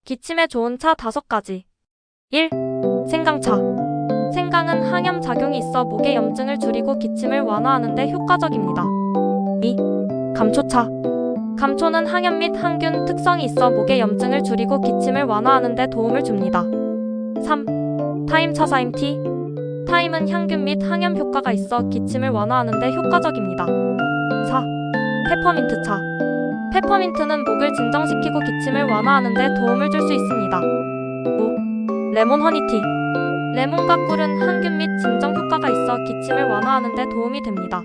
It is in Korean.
기침에 좋은 차 5가지. 1. 생강차. 생강은 항염 작용이 있어 목의 염증을 줄이고 기침을 완화하는 데 효과적입니다. 2. 감초차. 감초는 항염 및 항균 특성이 있어 목의 염증을 줄이고 기침을 완화하는 데 도움을 줍니다. 3. 타임차사임티. 타임은 향균 및 항염 효과가 있어 기침을 완화하는 데 효과적입니다. 4. 페퍼민트차. 페퍼민트는 목을 진정시키고 기침을 완화하는 데 도움을 줄 수 있습니다. 5. 레몬 허니티. 레몬과 꿀은 항균 및 진정 효과가 있어 기침을 완화하는 데 도움이 됩니다.